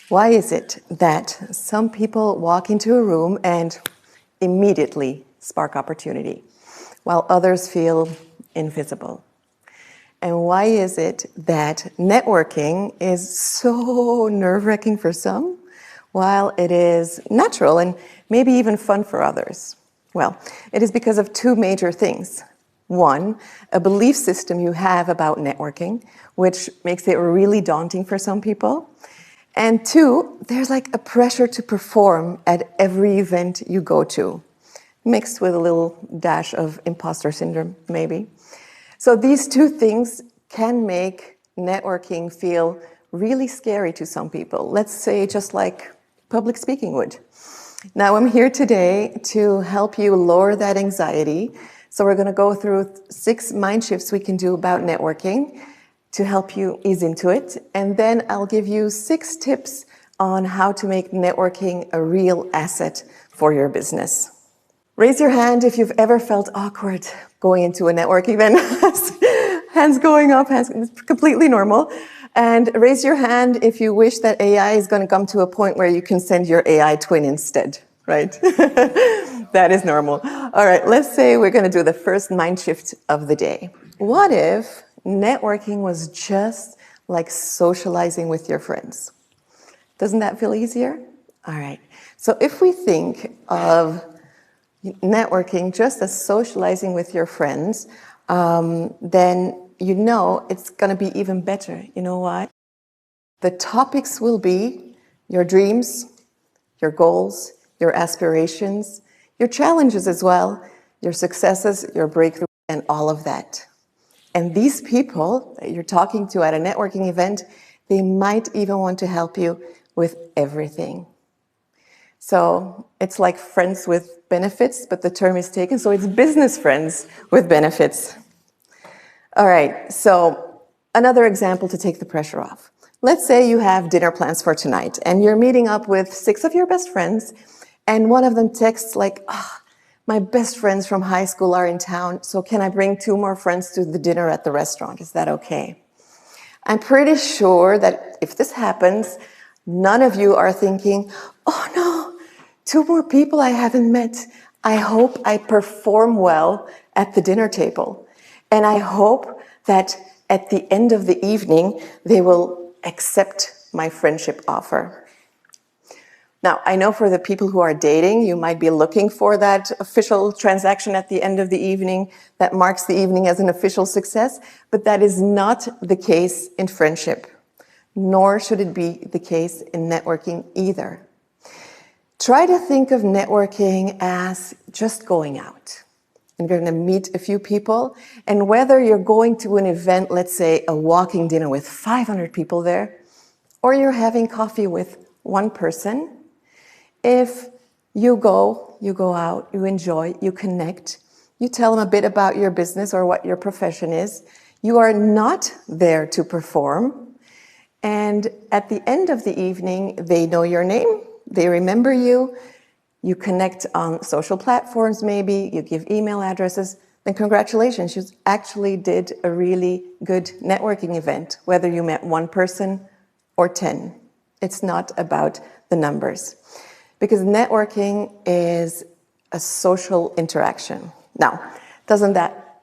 Why is it that some people walk into a room and immediately spark opportunity, while others feel invisible? And why is it that networking is so nerve-wracking for some, while it is natural and maybe even fun for others? Well, it is because of two major things. One, a belief system you have about networking, which makes it really daunting for some people. And two, there's like a pressure to perform at every event you go to, mixed with a little dash of imposter syndrome, maybe. So these two things can make networking feel really scary to some people. Let's say just like public speaking would. Now I'm here today to help you lower that anxiety. So we're going to go through 6 mind shifts we can do about networking to help you ease into it. And then I'll give you 6 tips on how to make networking a real asset for your business. Raise your hand if you've ever felt awkward going into a networking event. Hands going up, it's completely normal. And raise your hand if you wish that AI is going to come to a point where you can send your AI twin instead, right? That is normal. All right, let's say we're going to do the first mind shift of the day. What if networking was just like socializing with your friends? Doesn't that feel easier? All right. So if we think of networking just as socializing with your friends, then you know it's going to be even better. You know why? The topics will be your dreams, your goals, your aspirations, your challenges as well, your successes, your breakthrough, and all of that. And these people that you're talking to at a networking event, they might even want to help you with everything. So it's like friends with benefits, but the term is taken, so it's business friends with benefits. All right, so another example to take the pressure off. Let's say you have dinner plans for tonight, and you're meeting up with 6 of your best friends, and one of them texts like, my best friends from high school are in town, so can I bring 2 more friends to the dinner at the restaurant? Is that okay? I'm pretty sure that if this happens, none of you are thinking, oh no, 2 more people I haven't met. I hope I perform well at the dinner table. And I hope that at the end of the evening, they will accept my friendship offer. Now, I know for the people who are dating, you might be looking for that official transaction at the end of the evening that marks the evening as an official success, but that is not the case in friendship, nor should it be the case in networking either. Try to think of networking as just going out. And you're going to meet a few people, and whether you're going to an event, let's say a walking dinner with 500 people there, or you're having coffee with 1 person, if you go out, you enjoy, you connect, you tell them a bit about your business or what your profession is, you are not there to perform, and at the end of the evening, they know your name, they remember you, you connect on social platforms maybe, you give email addresses, then congratulations, you actually did a really good networking event, whether you met 1 person or 10. It's not about the numbers. Because networking is a social interaction. Now, doesn't that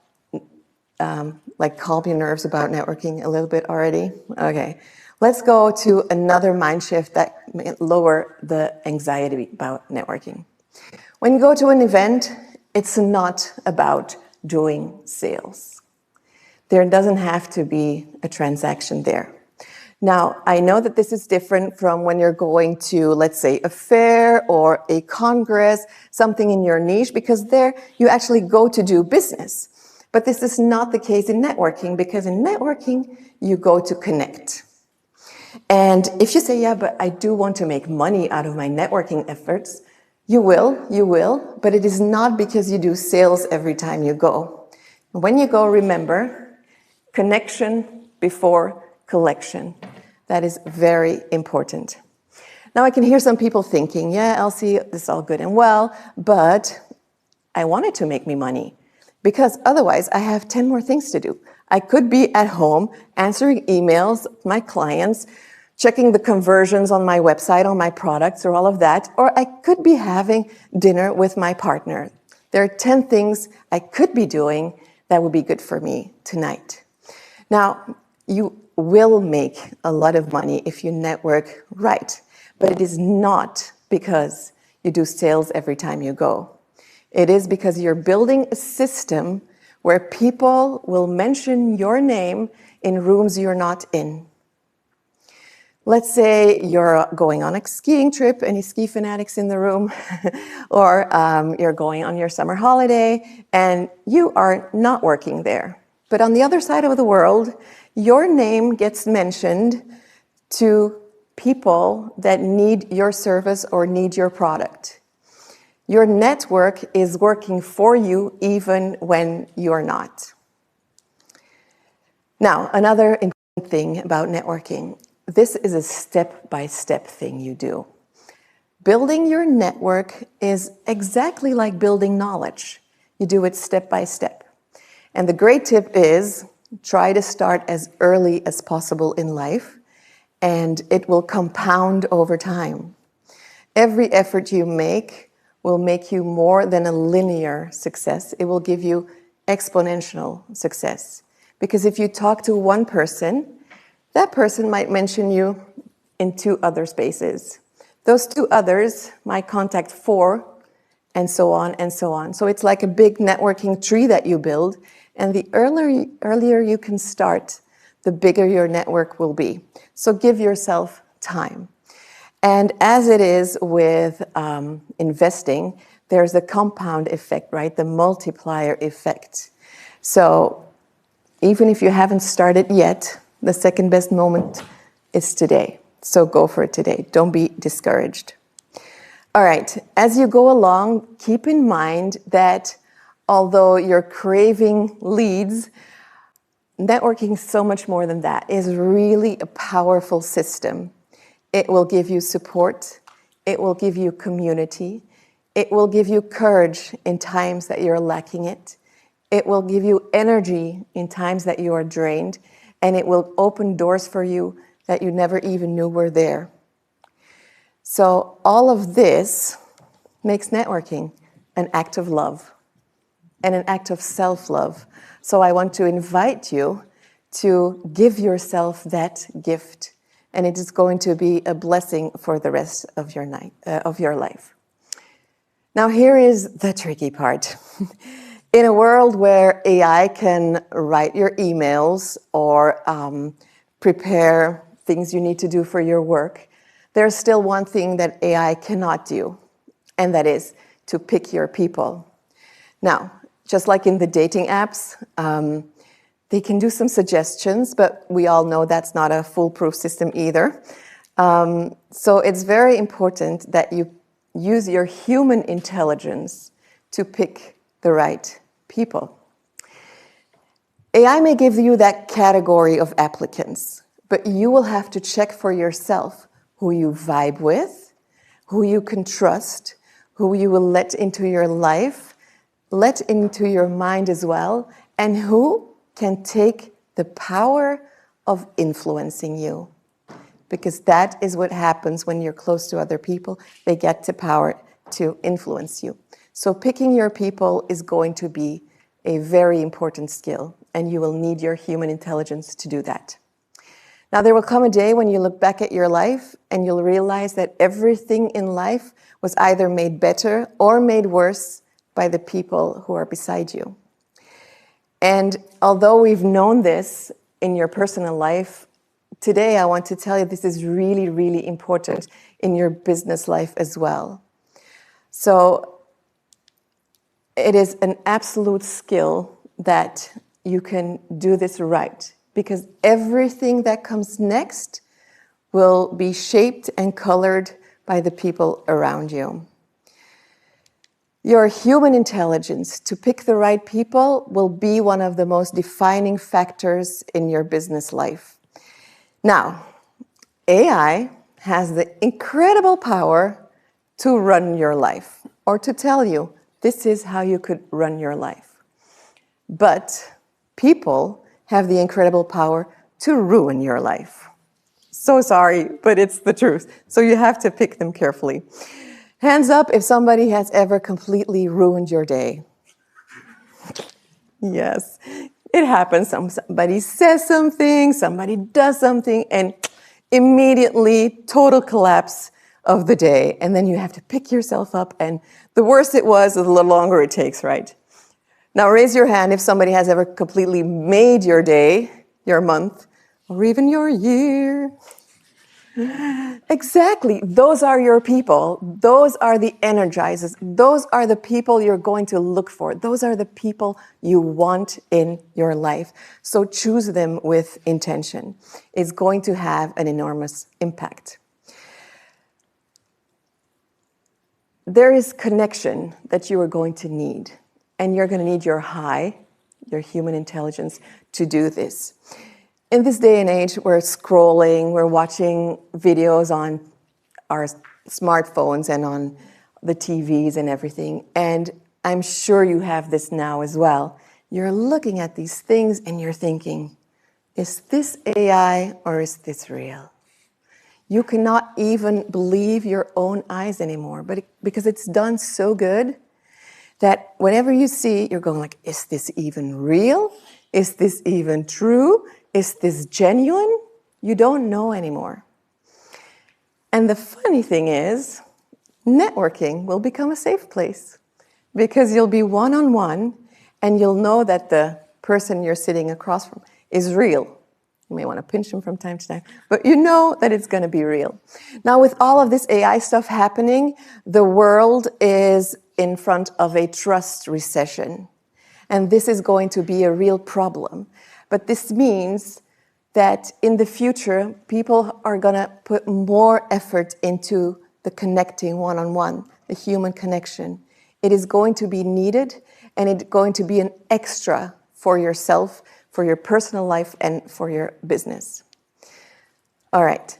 like calm your nerves about networking a little bit already? Okay, let's go to another mind shift that may lower the anxiety about networking. When you go to an event, it's not about doing sales. There doesn't have to be a transaction there. Now, I know that this is different from when you're going to, let's say, a fair or a congress, something in your niche, because there you actually go to do business. But this is not the case in networking, because in networking, you go to connect. And if you say, yeah, but I do want to make money out of my networking efforts, you will, but it is not because you do sales every time you go. When you go, remember, connection before collection. That is very important. Now, I can hear some people thinking, yeah, Elsie, this is all good and well, but I want it to make me money because otherwise I have 10 more things to do. I could be at home answering emails, my clients, checking the conversions on my website, on my products, or all of that. Or I could be having dinner with my partner. There are 10 things I could be doing that would be good for me tonight. Now, you will make a lot of money if you network right, but it is not because you do sales every time you go. It is because you're building a system where people will mention your name in rooms you're not in. Let's say you're going on a skiing trip, any ski fanatics in the room, or you're going on your summer holiday and you are not working there. But on the other side of the world, your name gets mentioned to people that need your service or need your product. Your network is working for you even when you're not. Now, another important thing about networking. This is a step-by-step thing you do. Building your network is exactly like building knowledge. You do it step by step. And the great tip is try to start as early as possible in life, and it will compound over time. Every effort you make will make you more than a linear success. It will give you exponential success. Because if you talk to one person, that person might mention you in 2 other spaces. Those 2 others might contact 4, and so on and so on. So it's like a big networking tree that you build, and the earlier you can start, the bigger your network will be. So give yourself time. And as it is with investing, there's the compound effect, right? The multiplier effect. So even if you haven't started yet, the second best moment is today. So go for it today. Don't be discouraged. All right, as you go along, keep in mind that although you're craving leads, networking is so much more than that. It is really a powerful system. It will give you support. It will give you community. It will give you courage in times that you're lacking it. It will give you energy in times that you are drained. And it will open doors for you that you never even knew were there. So all of this makes networking an act of love and an act of self-love. So I want to invite you to give yourself that gift, and it is going to be a blessing for the rest of your life. Now here is the tricky part. In a world where AI can write your emails or prepare things you need to do for your work, there's still one thing that AI cannot do, and that is to pick your people. Now, just like in the dating apps, they can do some suggestions, but we all know that's not a foolproof system either. So it's very important that you use your human intelligence to pick the right people. AI may give you that category of applicants, but you will have to check for yourself who you vibe with, who you can trust, who you will let into your life, let into your mind as well, and who can take the power of influencing you. Because that is what happens when you're close to other people. They get the power to influence you. So picking your people is going to be a very important skill, and you will need your human intelligence to do that. Now, there will come a day when you look back at your life and you'll realize that everything in life was either made better or made worse by the people who are beside you. And although we've known this in your personal life, today I want to tell you this is really, really important in your business life as well. So it is an absolute skill that you can do this right, because everything that comes next will be shaped and colored by the people around you. Your human intelligence to pick the right people will be one of the most defining factors in your business life. Now, AI has the incredible power to run your life, or to tell you this is how you could run your life. But people have the incredible power to ruin your life. so sorry, but it's the truth. So you have to pick them carefully. Hands up if somebody has ever completely ruined your day. Yes, it happens. Somebody says something, somebody does something, and immediately total collapse of the day. And then you have to pick yourself up, and the worse it was, the longer it takes, right? Now raise your hand if somebody has ever completely made your day, your month, or even your year. Exactly. Those are your people. Those are the energizers. Those are the people you're going to look for. Those are the people you want in your life. So choose them with intention. It's going to have an enormous impact. There is connection that you are going to need. And you're going to need your high, your human intelligence, to do this. In this day and age, we're scrolling, we're watching videos on our smartphones and on the TVs and everything. And I'm sure you have this now as well. You're looking at these things and you're thinking, is this AI or is this real? You cannot even believe your own eyes anymore, because it's done so good that whenever you see, you're going like, is this even real? Is this even true? Is this genuine? You don't know anymore. And the funny thing is, networking will become a safe place because you'll be one-on-one and you'll know that the person you're sitting across from is real. You may want to pinch them from time to time, but you know that it's going to be real. Now, with all of this AI stuff happening, the world is in front of a trust recession. And this is going to be a real problem. But this means that in the future, people are going to put more effort into the connecting one-on-one, the human connection. It is going to be needed, and it's going to be an extra for yourself, for your personal life, and for your business. All right.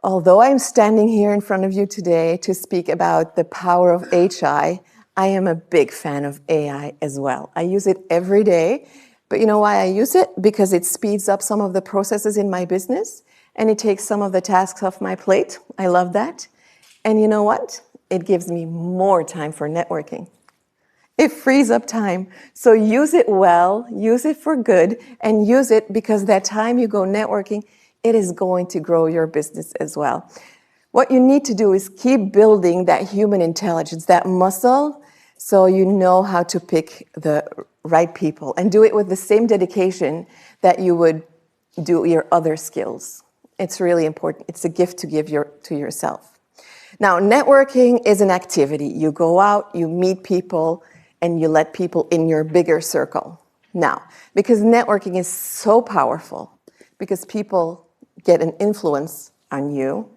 Although I'm standing here in front of you today to speak about the power of HI, I am a big fan of AI as well. I use it every day. But you know why I use it? Because it speeds up some of the processes in my business, and it takes some of the tasks off my plate. I love that. And you know what? It gives me more time for networking. It frees up time. So use it well, use it for good, and use it because that time you go networking, it is going to grow your business as well. What you need to do is keep building that human intelligence, that muscle, so you know how to pick the right people and do it with the same dedication that you would do your other skills. It's really important. It's a gift to give to yourself. Now, networking is an activity. You go out, you meet people, and you let people in your bigger circle. Now, because networking is so powerful, because people get an influence on you,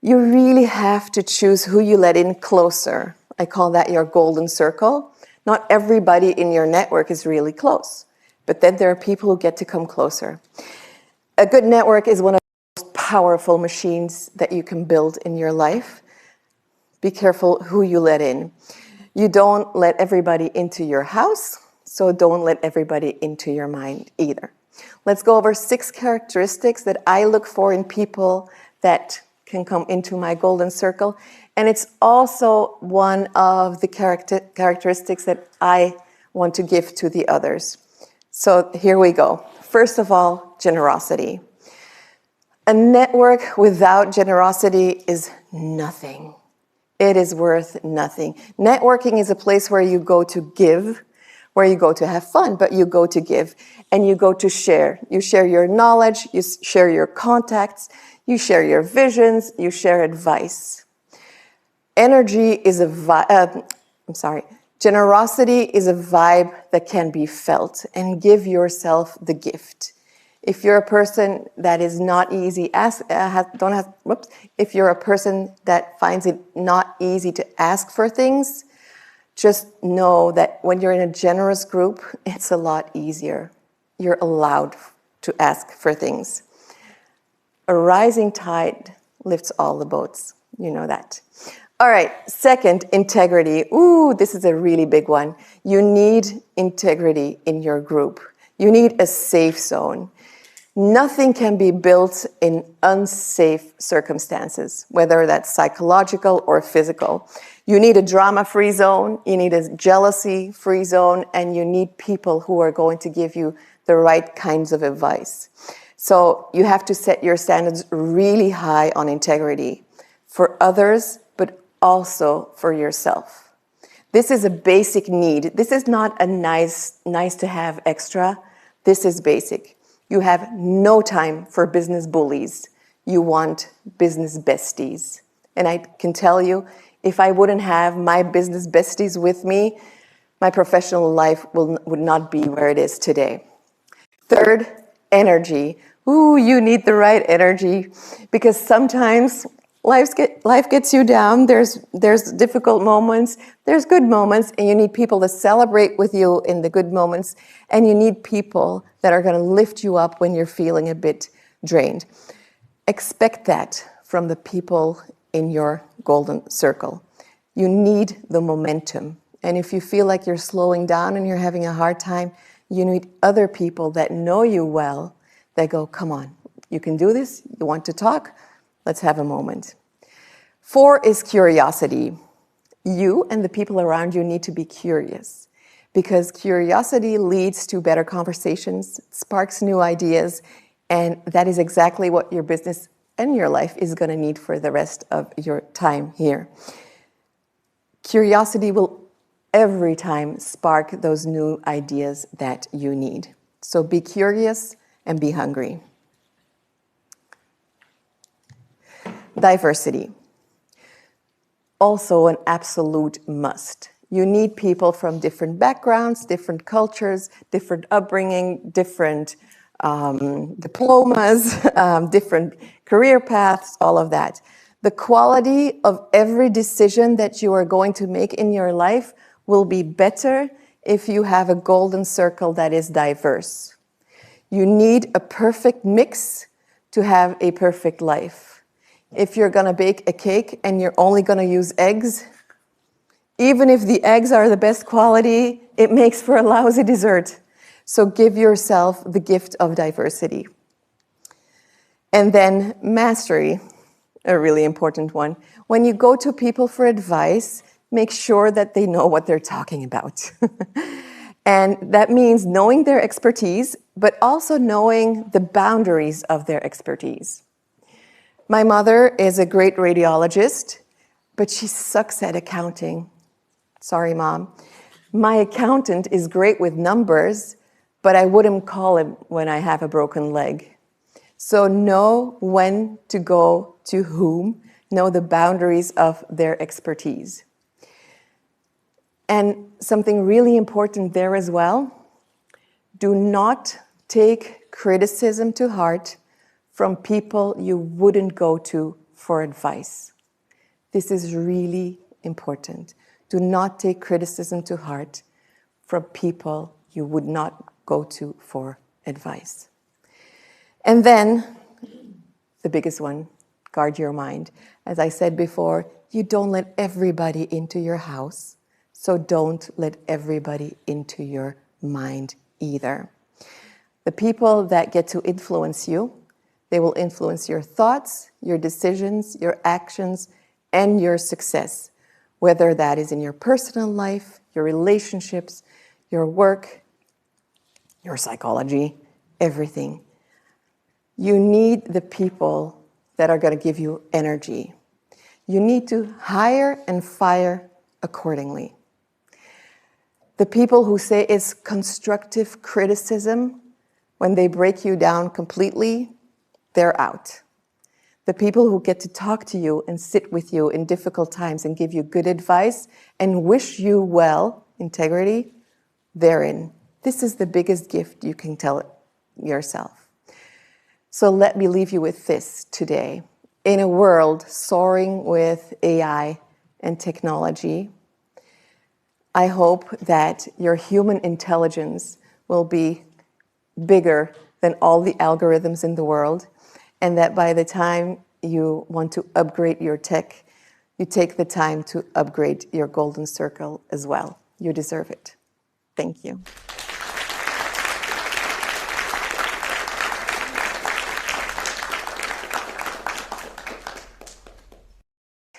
you really have to choose who you let in closer. I call that your golden circle. Not everybody in your network is really close, but then there are people who get to come closer. A good network is one of the most powerful machines that you can build in your life. Be careful who you let in. You don't let everybody into your house, so don't let everybody into your mind either. Let's go over 6 characteristics that I look for in people that can come into my golden circle. And it's also one of the characteristics that I want to give to the others. So here we go. First of all, generosity. A network without generosity is nothing. It is worth nothing. Networking is a place where you go to give, where you go to have fun, but you go to give and you go to share. You share your knowledge, you share your contacts, you share your visions, you share advice. Generosity is a vibe that can be felt, and give yourself the gift. If you're a person that is not easy, if you're a person that finds it not easy to ask for things, just know that when you're in a generous group, it's a lot easier. You're allowed to ask for things. A rising tide lifts all the boats. You know that. All right, second, integrity. Ooh, this is a really big one. You need integrity in your group. You need a safe zone. Nothing can be built in unsafe circumstances, whether that's psychological or physical. You need a drama-free zone, you need a jealousy-free zone, and you need people who are going to give you the right kinds of advice. So you have to set your standards really high on integrity for others, but also for yourself. This is a basic need. This is not a nice to have extra. This is basic. You have no time for business bullies. You want business besties. And I can tell you, if I wouldn't have my business besties with me, my professional life would not be where it is today. Third, energy. Ooh, you need the right energy, because sometimes life gets you down. There's difficult moments, there's good moments, and you need people to celebrate with you in the good moments, and you need people that are going to lift you up when you're feeling a bit drained. Expect that from the people in your golden circle. You need the momentum, and if you feel like you're slowing down and you're having a hard time, you need other people that know you well that go, come on, you can do this, you want to talk, let's have a moment. 4 is curiosity. You and the people around you need to be curious, because curiosity leads to better conversations, sparks new ideas, and that is exactly what your business and your life is going to need for the rest of your time here. Curiosity will every time spark those new ideas that you need. So be curious and be hungry. Diversity. Also an absolute must. You need people from different backgrounds, different cultures, different upbringing, different diplomas, different career paths, all of that. The quality of every decision that you are going to make in your life will be better if you have a golden circle that is diverse. You need a perfect mix to have a perfect life. If you're going to bake a cake and you're only going to use eggs, even if the eggs are the best quality, it makes for a lousy dessert. So give yourself the gift of diversity. And then mastery, a really important one. When you go to people for advice, make sure that they know what they're talking about. And that means knowing their expertise, but also knowing the boundaries of their expertise. My mother is a great radiologist, but she sucks at accounting. Sorry, Mom. My accountant is great with numbers, but I wouldn't call him when I have a broken leg. So know when to go to whom, know the boundaries of their expertise. And something really important there as well, do not take criticism to heart from people you wouldn't go to for advice. This is really important. Do not take criticism to heart from people you would not go to for advice. And then, the biggest one, guard your mind. As I said before, you don't let everybody into your house, so don't let everybody into your mind either. The people that get to influence you, they will influence your thoughts, your decisions, your actions, and your success, whether that is in your personal life, your relationships, your work, your psychology, everything. You need the people that are going to give you energy. You need to hire and fire accordingly. The people who say it's constructive criticism, when they break you down completely, they're out. The people who get to talk to you and sit with you in difficult times and give you good advice and wish you well, integrity, they're in. This is the biggest gift you can tell yourself. So let me leave you with this today. In a world soaring with AI and technology, I hope that your human intelligence will be bigger than all the algorithms in the world, and that by the time you want to upgrade your tech, you take the time to upgrade your golden circle as well. You deserve it. Thank you.